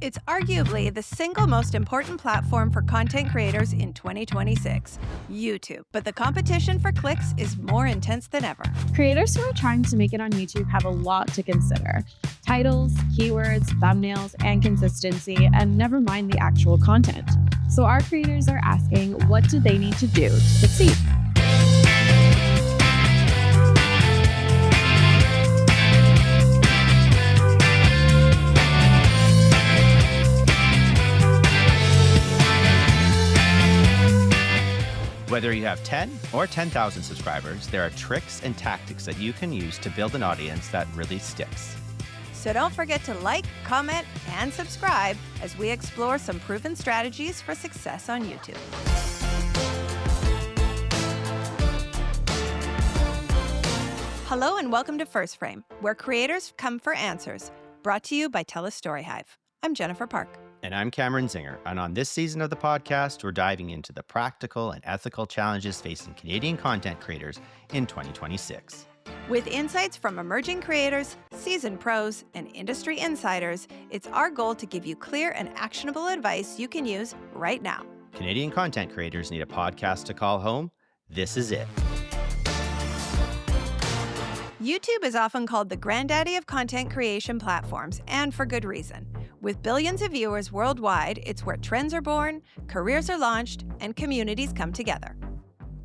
It's arguably the single most important platform for content creators in 2026, YouTube. But the competition for clicks is more intense than ever. Creators who are trying to make it on YouTube have a lot to consider. Titles, keywords, thumbnails, and consistency, and never mind the actual content. So our creators are asking, what do they need to do to succeed? Whether you have 10 or 10,000 subscribers, there are tricks and tactics that you can use to build an audience that really sticks. So don't forget to like, comment, and subscribe as we explore some proven strategies for success on YouTube. Hello and welcome to First Frame, where creators come for answers. Brought to you by TELUS STORYHIVE. I'm Jennifer Park. And I'm Cameron Zinger. And on this season of the podcast, we're diving into the practical and ethical challenges facing Canadian content creators in 2026. With insights from emerging creators, seasoned pros, and industry insiders, it's our goal to give you clear and actionable advice you can use right now. Canadian content creators need a podcast to call home. This is it. YouTube is often called the granddaddy of content creation platforms, and for good reason. With billions of viewers worldwide, it's where trends are born, careers are launched, and communities come together.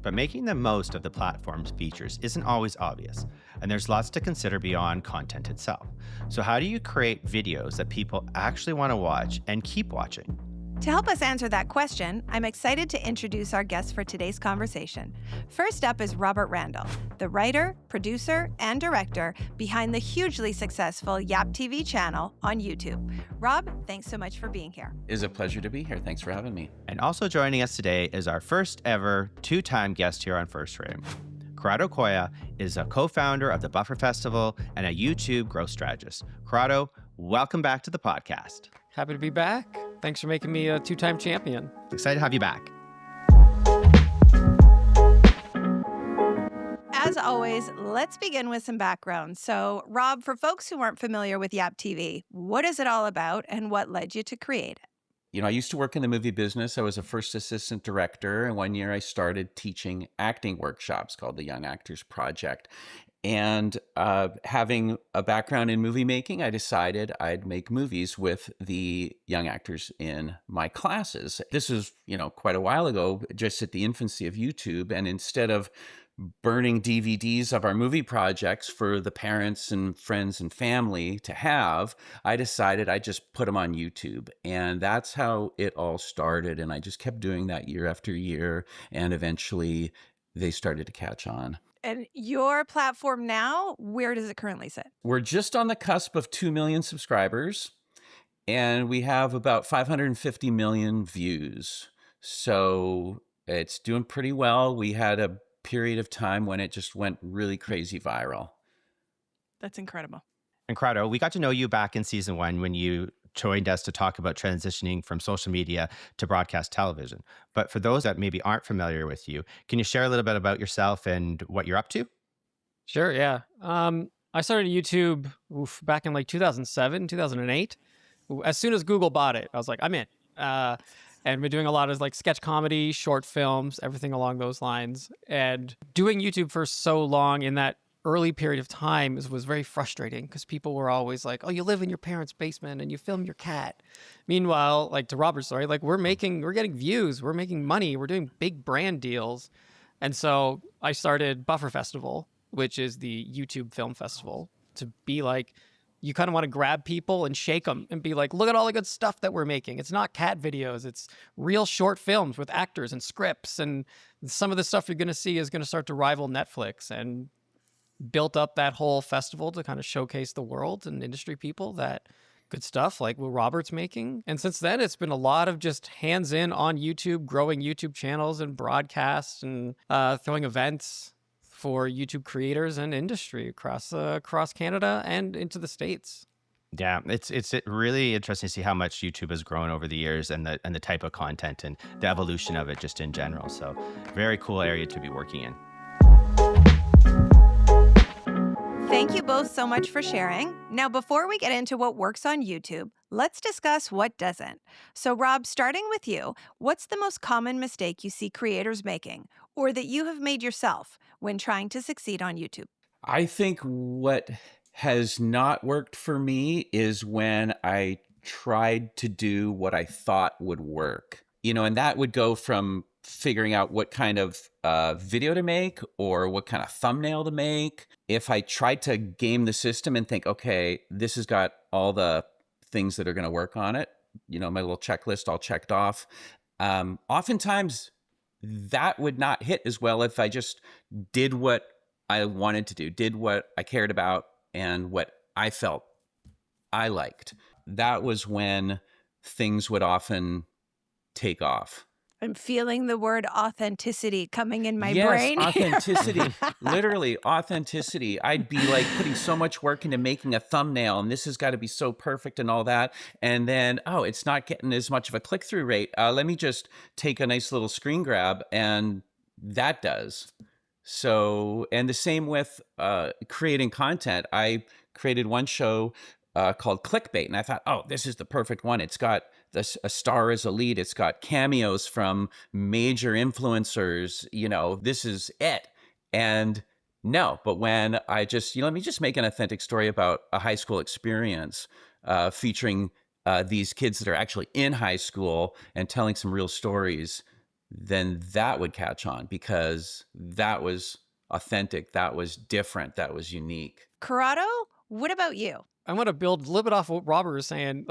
But making the most of the platform's features isn't always obvious, and there's lots to consider beyond content itself. So how do you create videos that people actually want to watch and keep watching? To help us answer that question, I'm excited to introduce our guest for today's conversation. First up is Robert Randall, the writer, producer, and director behind the hugely successful YAP TV channel on YouTube. Rob, thanks so much for being here. It's a pleasure to be here. Thanks for having me. And also joining us today is our first ever two-time guest here on First Frame. Corrado Coia is a co-founder of the Buffer Festival and a YouTube growth strategist. Corrado, welcome back to the podcast. Happy to be back. Thanks for making me a two-time champion. Excited to have you back. As always, let's begin with some background. So, Rob, for folks who aren't familiar with YAP TV, what is it all about and what led you to create it? You know, I used to work in the movie business. I was a first assistant director, and one year I started teaching acting workshops called the Young Actors Project. And having a background in movie making, I decided I'd make movies with the young actors in my classes. This was, quite a while ago, just at the infancy of YouTube. And instead of burning DVDs of our movie projects for the parents and friends and family to have, I decided I'd just put them on YouTube. And that's how it all started. And I just kept doing that year after year. And eventually they started to catch on. And your platform now, where does it currently sit? We're just on the cusp of 2 million subscribers, and we have about 550 million views. So it's doing pretty well. We had a period of time when it just went really crazy viral. That's incredible. And Corrado, we got to know you back in season 1 when you joined us to talk about transitioning from social media to broadcast television. But for those that maybe aren't familiar with you, can you share a little bit about yourself and what you're up to? Sure, yeah. I started YouTube back in 2007, 2008. As soon as Google bought it, I was like, I'm in. And been doing a lot of sketch comedy, short films, everything along those lines. And doing YouTube for so long in that early period of time was very frustrating because people were always like, oh, you live in your parents' basement and you film your cat. Meanwhile, to Robert's story, we're getting views, we're making money, we're doing big brand deals. And so I started Buffer Festival, which is the YouTube film festival, to be you kind of want to grab people and shake them and be like, look at all the good stuff that we're making. It's not cat videos. It's real short films with actors and scripts. And some of the stuff you're going to see is going to start to rival Netflix, and built up that whole festival to kind of showcase the world and industry people that good stuff like what Robert's making. And since then, it's been a lot of just hands in on YouTube, growing YouTube channels and broadcasts and throwing events for YouTube creators and industry across Canada and into the States. Yeah, it's really interesting to see how much YouTube has grown over the years and the type of content and the evolution of it just in general. So very cool area to be working in. Thank you both so much for sharing. Now, before we get into what works on YouTube, Let's discuss what doesn't. So, Rob, starting with you, what's the most common mistake you see creators making or that you have made yourself when trying to succeed on YouTube? I think what has not worked for me is when I tried to do what I thought would work. And that would go from figuring out what kind of video to make or what kind of thumbnail to make. If I tried to game the system and think, okay, this has got all the things that are going to work on it, my little checklist all checked off. Oftentimes that would not hit as well if I just did what I wanted to do, did what I cared about and what I felt I liked. That was when things would often take off. I'm feeling the word authenticity coming in my Yes, brain. authenticity. Literally, authenticity. I'd be like putting so much work into making a thumbnail, and this has got to be so perfect and all that. And then, it's not getting as much of a click-through rate. Let me just take a nice little screen grab, and that does. So, and the same with creating content. I created one show called Clickbait, and I thought, this is the perfect one. It's got a star as a lead. It's got cameos from major influencers. This is it. And no, but when I just, let me just make an authentic story about a high school experience featuring these kids that are actually in high school and telling some real stories, then that would catch on because that was authentic, that was different, that was unique. Corrado, what about you? I want to build a little bit off what Robert was saying.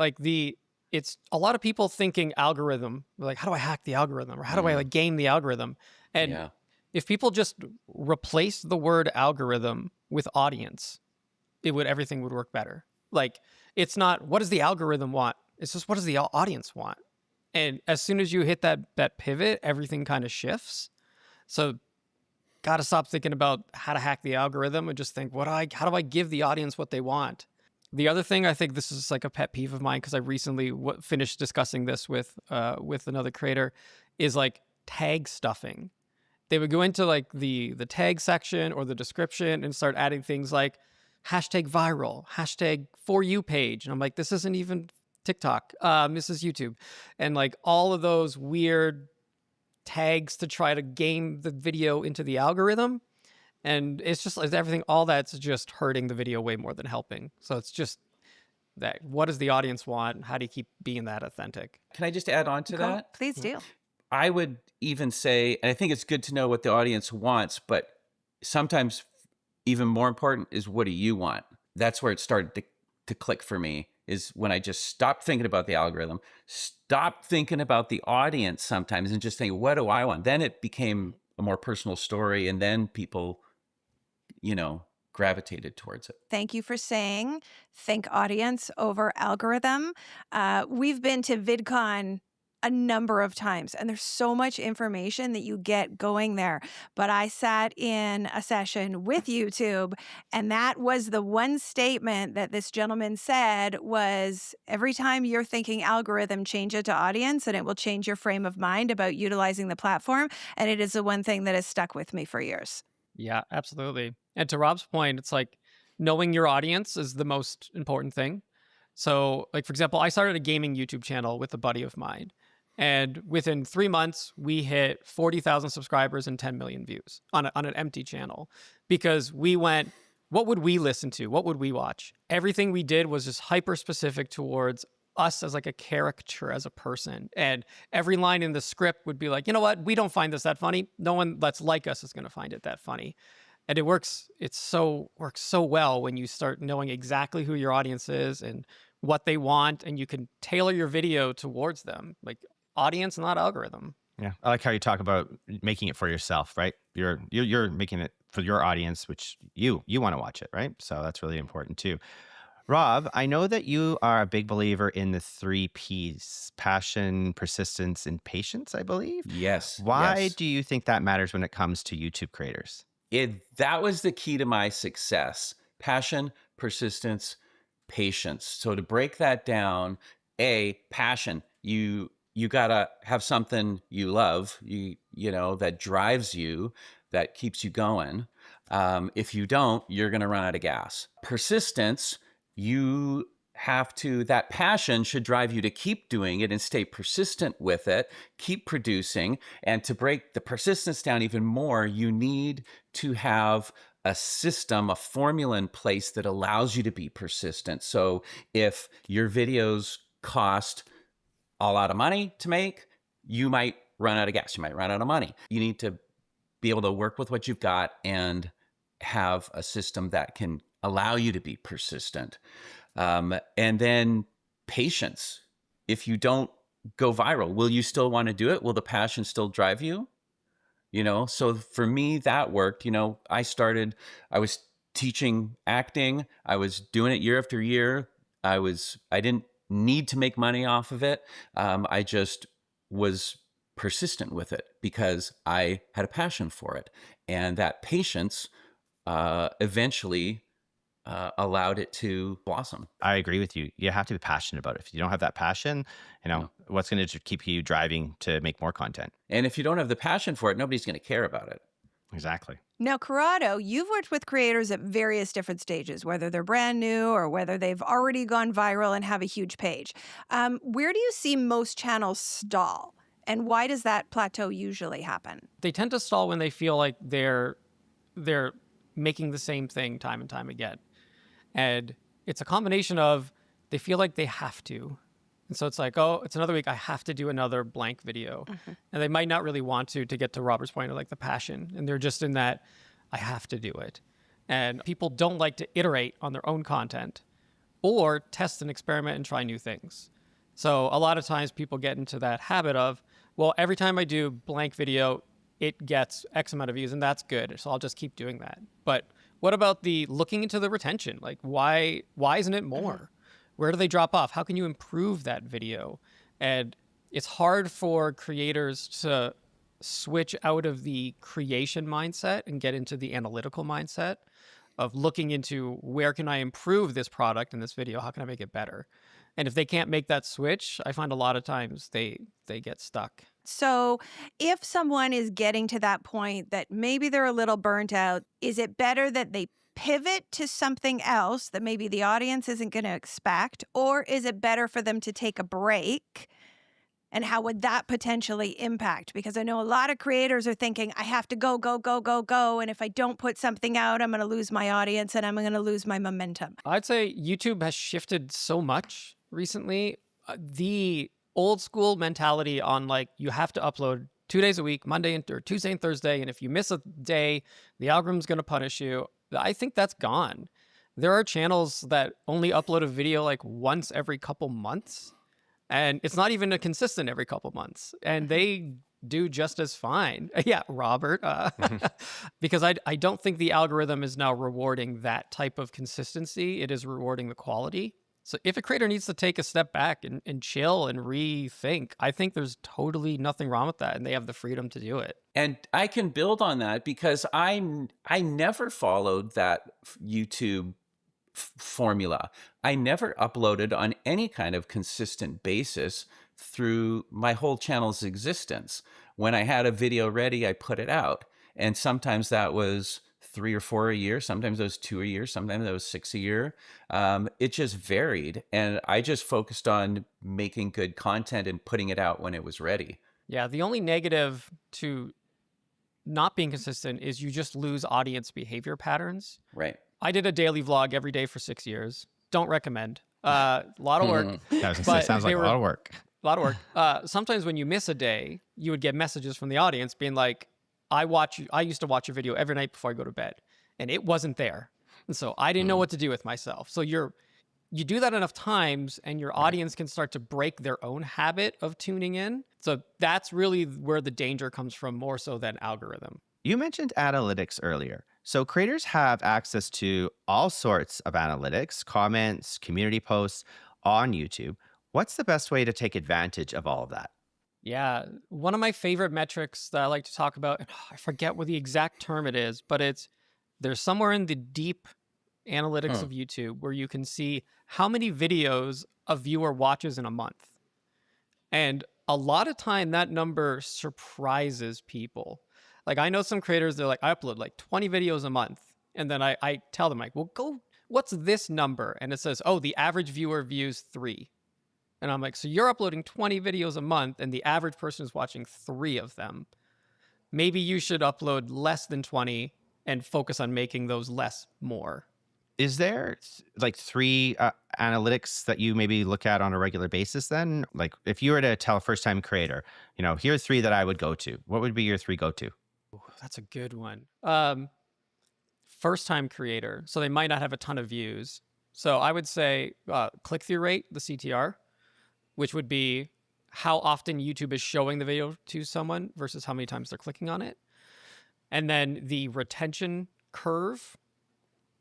It's a lot of people thinking algorithm, like, how do I hack the algorithm? Or how do I game the algorithm? And if people just replace the word algorithm with audience, everything would work better. Like, it's not, what does the algorithm want? It's just, what does the audience want? And as soon as you hit that pivot, everything kind of shifts. So got to stop thinking about how to hack the algorithm and just think, how do I give the audience what they want? The other thing, I think this is like a pet peeve of mine because I recently finished discussing this with another creator, is like tag stuffing. They would go into like the tag section or the description and start adding things like hashtag viral, hashtag for you page. And I'm like, this isn't even TikTok. This is YouTube. And like all of those weird tags to try to game the video into the algorithm. And it's just like everything, all that's just hurting the video way more than helping. So it's just that, what does the audience want? How do you keep being that authentic? Can I just add on to that? Please do. I would even say, and I think it's good to know what the audience wants, but sometimes even more important is, what do you want? That's where it started to click for me, is when I just stopped thinking about the algorithm, stopped thinking about the audience sometimes and just think, what do I want? Then it became a more personal story, and then people, gravitated towards it. Thank you for saying think audience over algorithm. We've been to VidCon a number of times, and there's so much information that you get going there. But I sat in a session with YouTube, and that was the one statement that this gentleman said was, every time you're thinking algorithm, change it to audience, and it will change your frame of mind about utilizing the platform. And it is the one thing that has stuck with me for years. Yeah, absolutely. And to Rob's point, it's like knowing your audience is the most important thing. So like, for example, I started a gaming YouTube channel with a buddy of mine. And within 3 months, we hit 40,000 subscribers and 10 million views on an empty channel, because we went, what would we listen to? What would we watch? Everything we did was just hyper specific towards us as like a caricature, as a person. And every line in the script would be like, you know what? We don't find this that funny. No one that's like us is going to find it that funny. And it works. Works so well when you start knowing exactly who your audience is and what they want, and you can tailor your video towards them. Like, audience, not algorithm. Yeah, I like how you talk about making it for yourself, right? You're making it for your audience, which you want to watch it, right? So that's really important too. Rob, I know that you are a big believer in the 3 Ps: passion, persistence, and patience, I believe. Yes. Why do you think that matters when it comes to YouTube creators? That was the key to my success: passion, persistence, patience. So to break that down, passion, you gotta have something you love, that drives you, that keeps you going. If you don't, you're gonna run out of gas. Persistence, you that passion should drive you to keep doing it and stay persistent with it, keep producing. And to break the persistence down even more, you need to have a system, a formula in place that allows you to be persistent. So if your videos cost a lot of money to make, you might run out of gas, you might run out of money. You need to be able to work with what you've got and have a system that can allow you to be persistent. And then patience. If you don't go viral, will you still want to do it? Will the passion still drive you? So for me, that worked. I was teaching acting. I was doing it year after year. I didn't need to make money off of it. I just was persistent with it because I had a passion for it. And that patience eventually allowed it to blossom. I agree with you. You have to be passionate about it. If you don't have that passion, what's going to keep you driving to make more content? And if you don't have the passion for it, nobody's going to care about it. Exactly. Now, Corrado, you've worked with creators at various different stages, whether they're brand new or whether they've already gone viral and have a huge page. Where do you see most channels stall? And why does that plateau usually happen? They tend to stall when they feel like they're making the same thing time and time again. And it's a combination of they feel like they have to. And so it's like, oh, it's another week. I have to do another blank video. Mm-hmm. And they might not really want to get to Robert's point of like the passion. And they're just in that, I have to do it. And people don't like to iterate on their own content or test and experiment and try new things. So a lot of times people get into that habit of, well, every time I do blank video, it gets X amount of views and that's good. So I'll just keep doing that. But what about the looking into the retention? Like why isn't it more? Where do they drop off? How can you improve that video? And it's hard for creators to switch out of the creation mindset and get into the analytical mindset of looking into where can I improve this product in this video? How can I make it better? And if they can't make that switch, I find a lot of times they get stuck. So if someone is getting to that point that maybe they're a little burnt out, is it better that they pivot to something else that maybe the audience isn't going to expect? Or is it better for them to take a break? And how would that potentially impact? Because I know a lot of creators are thinking, I have to go, go, go, go, go. And if I don't put something out, I'm going to lose my audience and I'm going to lose my momentum. I'd say YouTube has shifted so much recently. The old school mentality on like, you have to upload 2 days a week, Monday or Tuesday and Thursday. And if you miss a day, the algorithm's going to punish you. I think that's gone. There are channels that only upload a video like once every couple months. And it's not even a consistent every couple months. And they do just as fine. Yeah, Robert. Because I don't think the algorithm is now rewarding that type of consistency. It is rewarding the quality. So if a creator needs to take a step back and chill and rethink, I think there's totally nothing wrong with that. And they have the freedom to do it. And I can build on that because I never followed that YouTube formula. I never uploaded on any kind of consistent basis through my whole channel's existence. When I had a video ready, I put it out. And sometimes that was 3 or 4 a year. Sometimes it was 2 a year. Sometimes it was 6 a year. It just varied. And I just focused on making good content and putting it out when it was ready. Yeah, the only negative to not being consistent is you just lose audience behavior patterns. Right. I did a daily vlog every day for 6 years. Don't recommend. A lot of work. Sounds like a lot of work. A lot of work. Sometimes when you miss a day, you would get messages from the audience being like, I used to watch a video every night before I go to bed, and it wasn't there. And so I didn't know what to do with myself. So you do that enough times and your audience can start to break their own habit of tuning in. So that's really where the danger comes from, more so than algorithm. You mentioned analytics earlier. So creators have access to all sorts of analytics, comments, community posts on YouTube. What's the best way to take advantage of all of that? Yeah, one of my favorite metrics that I like to talk about, and I forget what the exact term it is, but there's somewhere in the deep analytics of YouTube where you can see how many videos a viewer watches in a month. And a lot of time that number surprises people. Like I know some creators, they're like, I upload like 20 videos a month. And then I tell them like, well, what's this number? And it says, oh, the average viewer views 3. And I'm like, so you're uploading 20 videos a month and the average person is watching 3 of them. Maybe you should upload less than 20 and focus on making those less more. Is there like 3 analytics that you maybe look at on a regular basis then? Like if you were to tell a first-time creator, here are 3 that I would go to. What would be your 3 go-to? Ooh, that's a good one. First-time creator. So they might not have a ton of views. So I would say click-through rate, the CTR, which would be how often YouTube is showing the video to someone versus how many times they're clicking on it. And then the retention curve.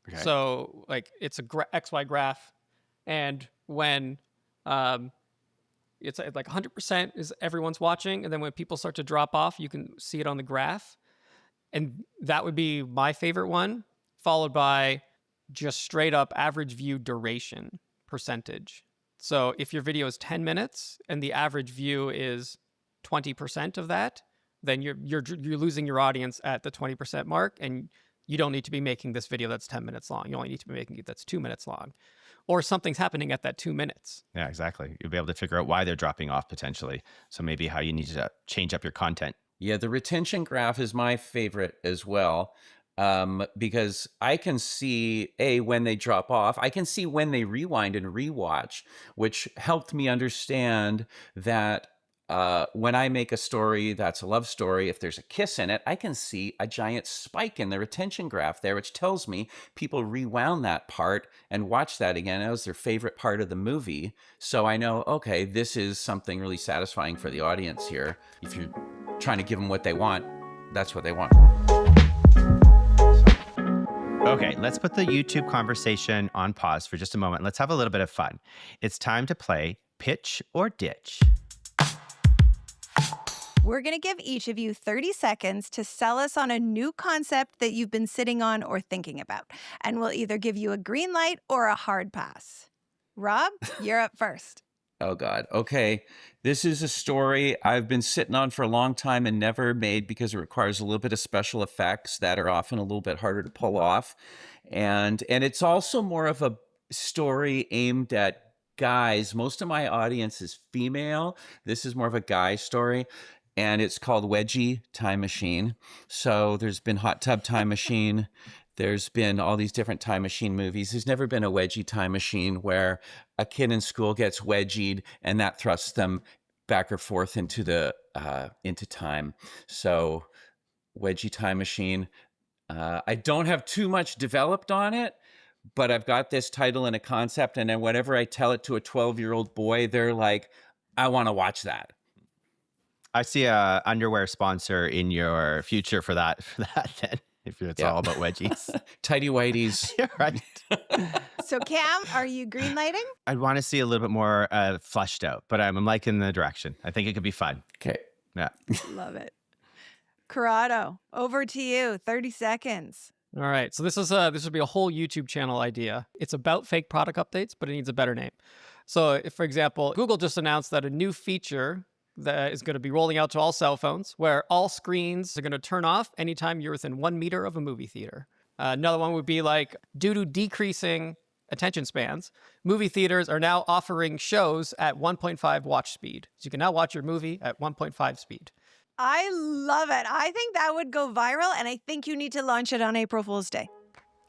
Okay. So like it's a XY graph. And when it's like 100% is everyone's watching. And then when people start to drop off, you can see it on the graph. And that would be my favorite one, followed by just straight up average view duration percentage. So if your video is 10 minutes and the average view is 20% of that, then you're losing your audience at the 20% mark, and you don't need to be making this video that's 10 minutes long. You only need to be making it that's 2 minutes long. Or something's happening at that 2 minutes. Yeah, exactly. You'll be able to figure out why they're dropping off potentially. So maybe how you need to change up your content. Yeah, the retention graph is my favorite as well, because I can see, when they drop off. I can see when they rewind and rewatch, which helped me understand that when I make a story that's a love story, if there's a kiss in it, I can see a giant spike in the retention graph there, which tells me people rewound that part and watch that again. That was their favorite part of the movie. So I know, okay, this is something really satisfying for the audience here. If you're trying to give them what they want, that's what they want. Okay, let's put the YouTube conversation on pause for just a moment. Let's have a little bit of fun. It's time to play Pitch or Ditch. We're going to give each of you 30 seconds to sell us on a new concept that you've been sitting on or thinking about. And we'll either give you a green light or a hard pass. Rob, you're up first. Oh, God. Okay. This is a story I've been sitting on for a long time and never made because it requires a little bit of special effects that are often a little bit harder to pull off. And it's also more of a story aimed at guys. Most of my audience is female. This is more of a guy story. And it's called Wedgie Time Machine. So there's been Hot Tub Time Machine. There's been all these different time machine movies. There's never been a wedgie time machine where a kid in school gets wedgied and that thrusts them back or forth into time. So wedgie time machine. I don't have too much developed on it, but I've got this title and a concept. And then whenever I tell it to a 12-year-old boy, they're like, I want to watch that. I see a underwear sponsor in your future for that then. If it's all about wedgies. Tighty whities. You're right. So Cam, are you green lighting? I'd want to see a little bit more fleshed out, but I'm liking the direction. I think it could be fun. Okay. Yeah. Love it. Corrado, over to you. 30 seconds. All right. So this would be a whole YouTube channel idea. It's about fake product updates, but it needs a better name. So if, for example, Google just announced that a new feature that is going to be rolling out to all cell phones, where all screens are going to turn off anytime you're within 1 meter of a movie theater. Another one would be like, due to decreasing attention spans, movie theaters are now offering shows at 1.5 watch speed. So you can now watch your movie at 1.5 speed. I love it. I think that would go viral, and I think you need to launch it on April Fool's Day.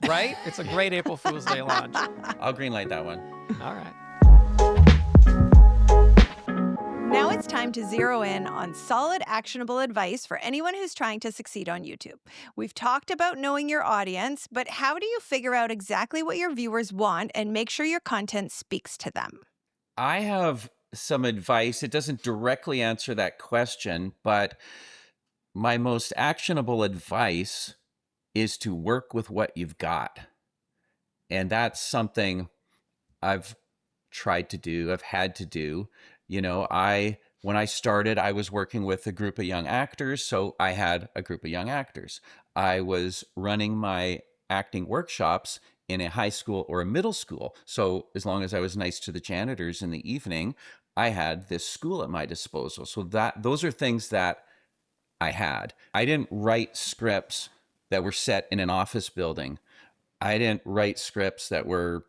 Right? It's a great April Fool's Day launch. I'll greenlight that one. All right. Now it's time to zero in on solid, actionable advice for anyone who's trying to succeed on YouTube. We've talked about knowing your audience, but how do you figure out exactly what your viewers want and make sure your content speaks to them? I have some advice. It doesn't directly answer that question, but my most actionable advice is to work with what you've got. And that's something I've tried to do, I've had to do. You know, when I started, I was working with a group of young actors, so I had a group of young actors. I was running my acting workshops in a high school or a middle school. So as long as I was nice to the janitors in the evening, I had this school at my disposal. So those are things that I had. I didn't write scripts that were set in an office building I didn't write scripts that were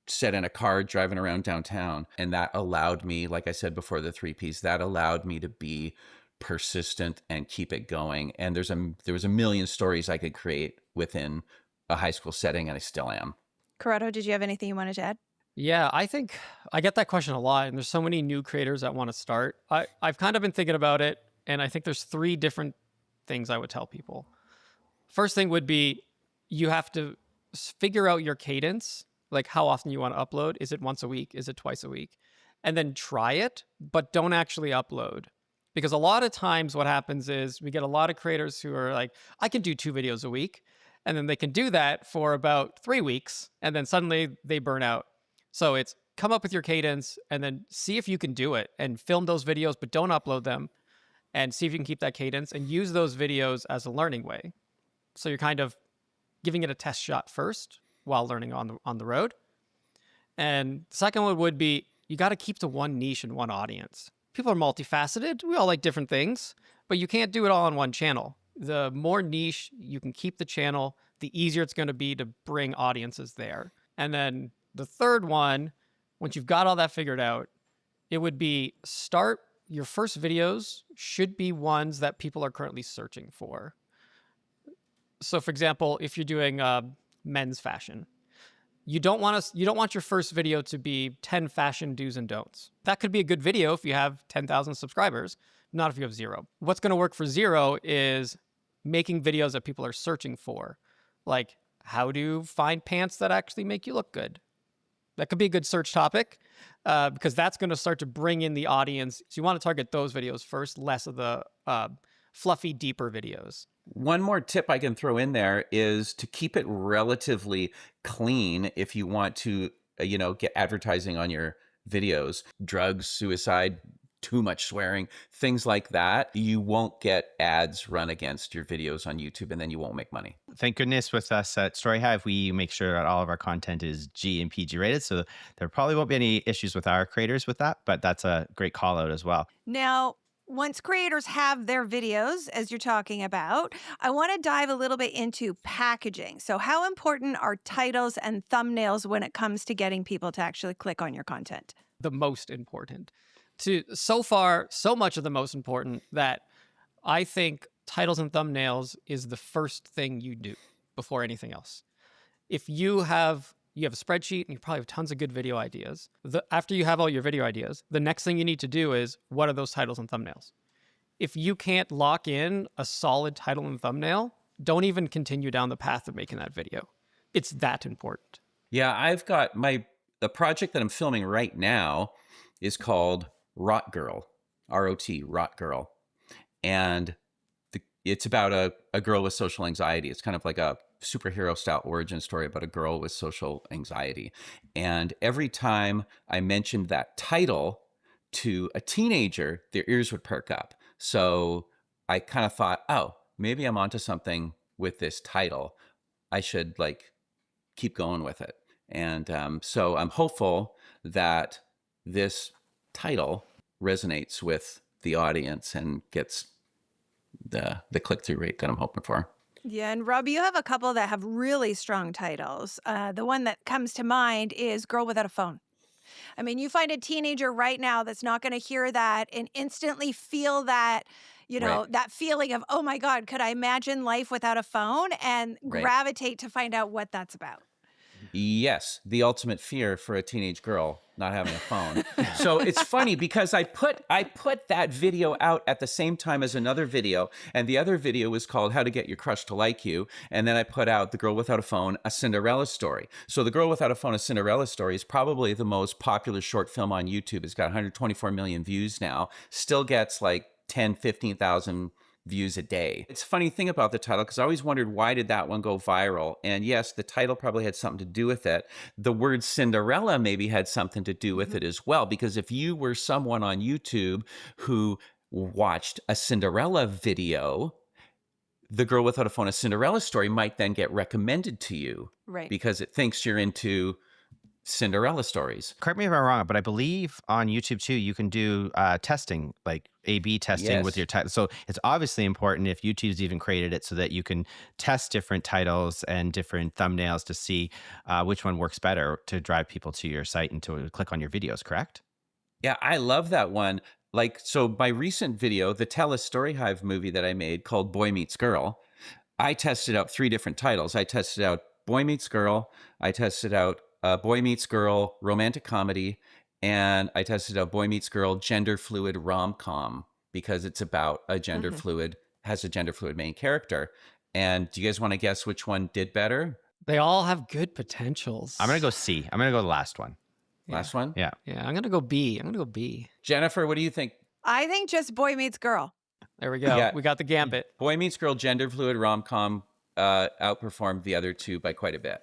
set in a car driving around downtown. And that allowed me, like I said before, the 3 Ps, that allowed me to be persistent and keep it going. And there was a million stories I could create within a high school setting, and I still am. Corrado, did you have anything you wanted to add? Yeah, I think I get that question a lot, and there's so many new creators that want to start. I've kind of been thinking about it, and I think there's 3 different things I would tell people. First thing would be you have to figure out your cadence, like how often you want to upload. Is it once a week? Is it twice a week? And then try it, but don't actually upload. Because a lot of times what happens is we get a lot of creators who are like, I can do 2 videos a week. And then they can do that for about 3 weeks, and then suddenly they burn out. So it's come up with your cadence and then see if you can do it and film those videos, but don't upload them, and see if you can keep that cadence and use those videos as a learning way. So you're kind of giving it a test shot first while learning on the road. And the second one would be you got to keep to one niche and one audience. People are multifaceted. We all like different things, but you can't do it all on one channel. The more niche you can keep the channel, the easier it's going to be to bring audiences there. And then the third one, once you've got all that figured out, it would be start your first videos should be ones that people are currently searching for. So for example, if you're doing men's fashion, you don't want your first video to be 10 fashion do's and don'ts. That could be a good video if you have 10,000 subscribers, not if you have 0. What's going to work for 0 is making videos that people are searching for, like how to find pants that actually make you look good. That could be a good search topic because that's going to start to bring in the audience. So you want to target those videos first, less of the fluffy, deeper videos. One more tip I can throw in there is to keep it relatively clean if you want to, get advertising on your videos. Drugs, suicide, too much swearing, things like that. You won't get ads run against your videos on YouTube, and then you won't make money. Thank goodness with us at StoryHive, we make sure that all of our content is G and PG rated. So there probably won't be any issues with our creators with that, but that's a great call out as well. Now, once creators have their videos, as you're talking about, I want to dive a little bit into packaging. So how important are titles and thumbnails when it comes to getting people to actually click on your content? The most important. So far, so much of the most important that I think titles and thumbnails is the first thing you do before anything else. If you have a spreadsheet and you probably have tons of good video ideas. After you have all your video ideas, the next thing you need to do is, what are those titles and thumbnails? If you can't lock in a solid title and thumbnail, don't even continue down the path of making that video. It's that important. Yeah, I've got the project that I'm filming right now is called Rot Girl, R-O-T, Rot Girl. And it's about a girl with social anxiety. It's kind of like a superhero style origin story about a girl with social anxiety. And every time I mentioned that title to a teenager, their ears would perk up. So I kind of thought, oh, maybe I'm onto something with this title. I should keep going with it. And so I'm hopeful that this title resonates with the audience and gets the click-through rate that I'm hoping for. Yeah, and Rob, you have a couple that have really strong titles. The one that comes to mind is Girl Without a Phone. I mean, you find a teenager right now that's not going to hear that and instantly feel that, Right. that feeling of, oh my God, could I imagine life without a phone, and Right. gravitate to find out what that's about. Yes, the ultimate fear for a teenage girl, not having a phone. So it's funny because I put that video out at the same time as another video, and the other video was called How to Get Your Crush to Like You, and then I put out The Girl Without a Phone, A Cinderella Story. So The Girl Without a Phone, A Cinderella Story is probably the most popular short film on YouTube. It's got 124 million views now, still gets 10, 15,000 views a day. It's a funny thing about the title because I always wondered, why did that one go viral? And yes, the title probably had something to do with it. The word Cinderella maybe had something to do with it as well, because if you were someone on YouTube who watched a Cinderella video, The Girl Without a Phone, A Cinderella Story might then get recommended to you. Right. Because it thinks you're into Cinderella stories. Correct me if I'm wrong, but I believe on YouTube too, you can do testing, like A/B testing with Yes. your title. So it's obviously important if YouTube's even created it so that you can test different titles and different thumbnails to see which one works better to drive people to your site and to click on your videos, correct? Yeah, I love that one. Like, so my recent video, the TELUS STORYHIVE movie that I made called Boy Meets Girl, I tested out 3 different titles. I tested out Boy Meets Girl, I tested out Boy Meets Girl romantic comedy, and I tested out Boy Meets Girl gender fluid rom-com because it's about a gender fluid, has a gender fluid main character. And do you guys want to guess which one did better? They all have good potentials. I'm going to go C. I'm going to go the last one. Last one? Yeah. Yeah, I'm gonna go B. I'm gonna go B. Jennifer, what do you think? I think just Boy Meets Girl. There we go. Yeah. We got the gambit. Boy Meets Girl gender fluid rom-com outperformed the other 2 by quite a bit.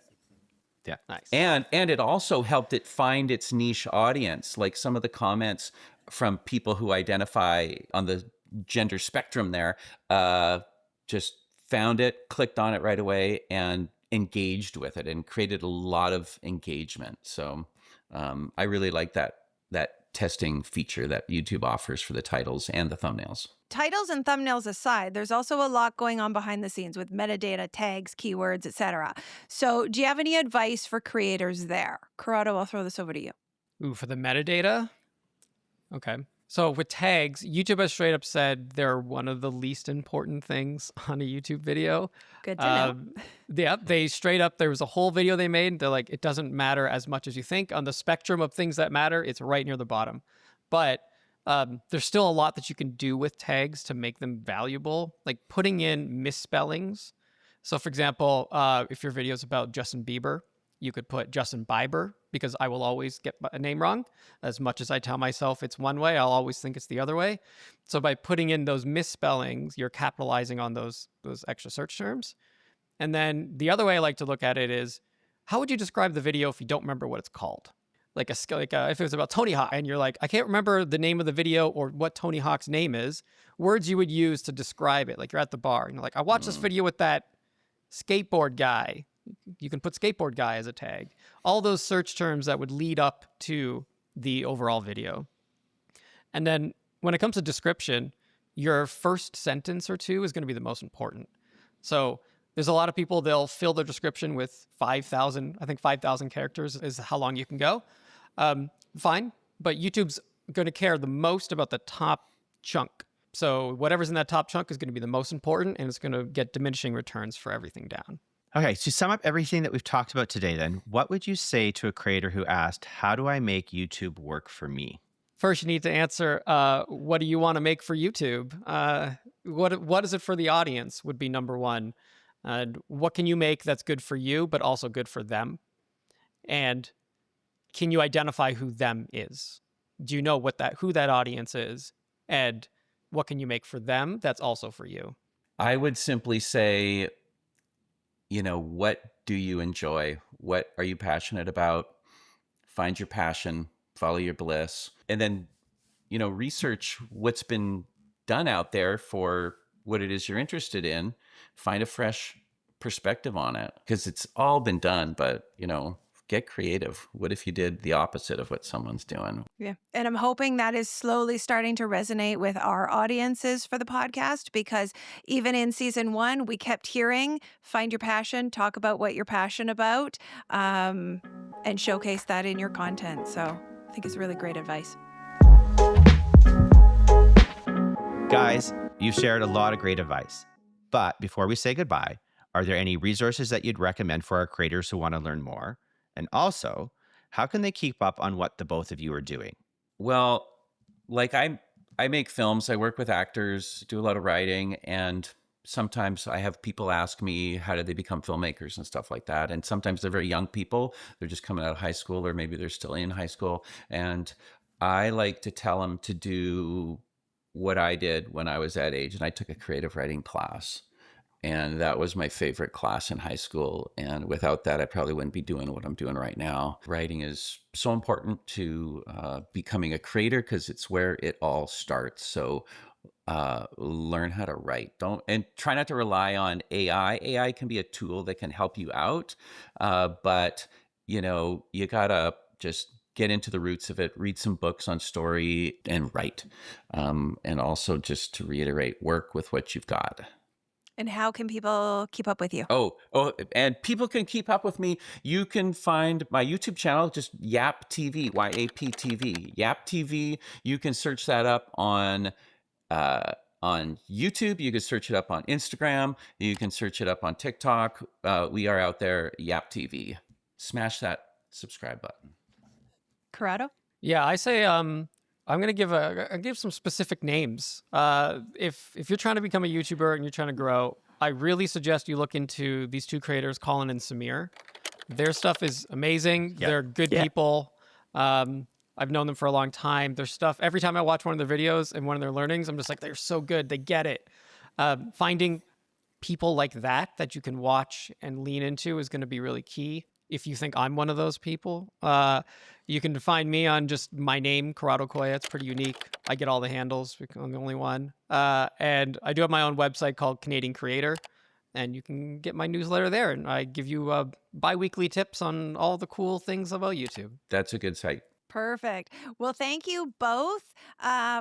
Yeah. Nice. And it also helped it find its niche audience. Like some of the comments from people who identify on the gender spectrum there just found it, clicked on it right away, and engaged with it and created a lot of engagement. So I really like that testing feature that YouTube offers for the titles and the thumbnails. Titles and thumbnails aside, there's also a lot going on behind the scenes with metadata, tags, keywords, etc. So do you have any advice for creators there? Corrado, I'll throw this over to you. Ooh, for the metadata? Okay. So with tags, YouTube has straight up said they're one of the least important things on a YouTube video. Good to know. Yeah, they straight up, there was a whole video they made. They're like, it doesn't matter as much as you think. On the spectrum of things that matter, it's right near the bottom. But there's still a lot that you can do with tags to make them valuable, like putting in misspellings. So for example, if your video is about Justin Bieber, you could put Justin Bieber, because I will always get a name wrong. As much as I tell myself it's one way, I'll always think it's the other way. So by putting in those misspellings, you're capitalizing on those extra search terms. And then the other way I like to look at it is, how would you describe the video if you don't remember what it's called? If it was about Tony Hawk and you're like, I can't remember the name of the video or what Tony Hawk's name is, words you would use to describe it. Like you're at the bar and you're like, I watched this video with that skateboard guy. You can put skateboard guy as a tag. All those search terms that would lead up to the overall video. And then when it comes to description, your first sentence or 2 is going to be the most important. So there's a lot of people, they'll fill their description with 5,000. I think 5,000 characters is how long you can go. Fine. But YouTube's going to care the most about the top chunk. So whatever's in that top chunk is going to be the most important, and it's going to get diminishing returns for everything down. Okay, to sum up everything that we've talked about today, then, what would you say to a creator who asked, how do I make YouTube work for me? First, you need to answer, what do you want to make for YouTube? What is it for the audience would be number one. What can you make that's good for you, but also good for them? And can you identify who them is? Do you know who that audience is? And what can you make for them that's also for you? I would simply say, what do you enjoy? What are you passionate about? Find your passion, follow your bliss, and then, research what's been done out there for what it is you're interested in. Find a fresh perspective on it, because it's all been done, but, get creative. What if you did the opposite of what someone's doing? Yeah. And I'm hoping that is slowly starting to resonate with our audiences for the podcast, because even in season 1, we kept hearing, find your passion, talk about what you're passionate about, and showcase that in your content. So I think it's really great advice. Guys, you've shared a lot of great advice. But before we say goodbye, are there any resources that you'd recommend for our creators who want to learn more? And also, how can they keep up on what the both of you are doing? Well, like I make films, I work with actors, do a lot of writing, and sometimes I have people ask me, how did they become filmmakers and stuff like that? And sometimes they're very young people. They're just coming out of high school, or maybe they're still in high school. And I like to tell them to do what I did when I was that age. And I took a creative writing class. And that was my favorite class in high school. And without that, I probably wouldn't be doing what I'm doing right now. Writing is so important to becoming a creator, because it's where it all starts. So learn how to write. And try not to rely on AI. AI can be a tool that can help you out, but you gotta just get into the roots of it, read some books on story and write. And also, just to reiterate, work with what you've got. And how can people keep up with you? And people can keep up with me. You can find my YouTube channel, just YAP TV, YAP TV, YAP TV. You can search that up on YouTube. You can search it up on Instagram. You can search it up on TikTok. We are out there, YAP TV. Smash that subscribe button. Corrado? Yeah, I say I'm gonna give some specific names. If you're trying to become a YouTuber and you're trying to grow, I really suggest you look into these two creators, Colin and Samir. Their stuff is amazing. Yep. They're good people. I've known them for a long time. Their stuff, every time I watch one of their videos and one of their learnings, I'm just like, they're so good. They get it. Finding people like that you can watch and lean into is going to be really key. If you think I'm one of those people, you can find me on just my name, Corrado Coia. It's pretty unique. I get all the handles. I'm the only one. And I do have my own website called Canadian Creator, and you can get my newsletter there. And I give you bi-weekly tips on all the cool things about YouTube. That's a good site. Perfect. Well, thank you both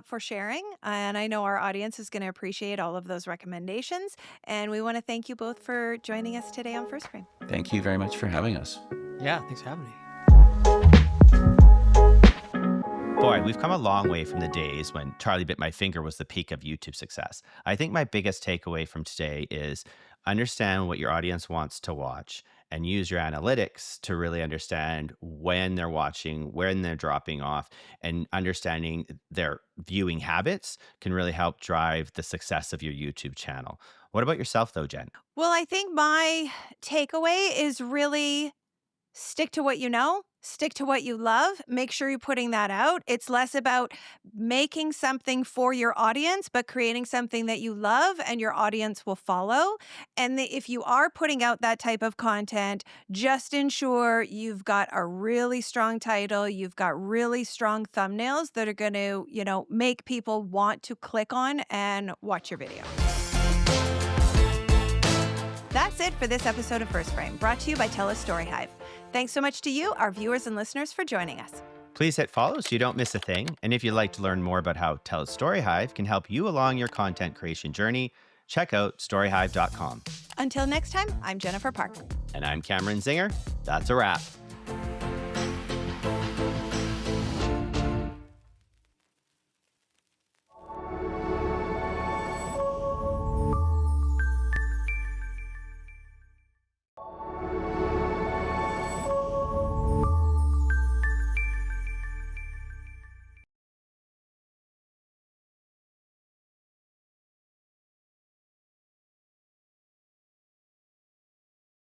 for sharing. And I know our audience is going to appreciate all of those recommendations. And we want to thank you both for joining us today on First Frame. Thank you very much for having us. Yeah, thanks for having me. Boy, we've come a long way from the days when Charlie Bit My Finger was the peak of YouTube success. I think my biggest takeaway from today is understand what your audience wants to watch and use your analytics to really understand when they're watching, when they're dropping off, and understanding their viewing habits can really help drive the success of your YouTube channel. What about yourself though, Jen? Well, I think my takeaway is really stick to what you know, stick to what you love, make sure you're putting that out. It's less about making something for your audience, but creating something that you love and your audience will follow. And if you are putting out that type of content, just ensure you've got a really strong title, you've got really strong thumbnails that are going to, make people want to click on and watch your video. That's it for this episode of First Frame, brought to you by TELUS STORYHIVE. Thanks so much to you, our viewers and listeners, for joining us. Please hit follow so you don't miss a thing. And if you'd like to learn more about how TELUS STORYHIVE can help you along your content creation journey, check out storyhive.com. Until next time, I'm Jennifer Park. And I'm Cameron Zinger. That's a wrap.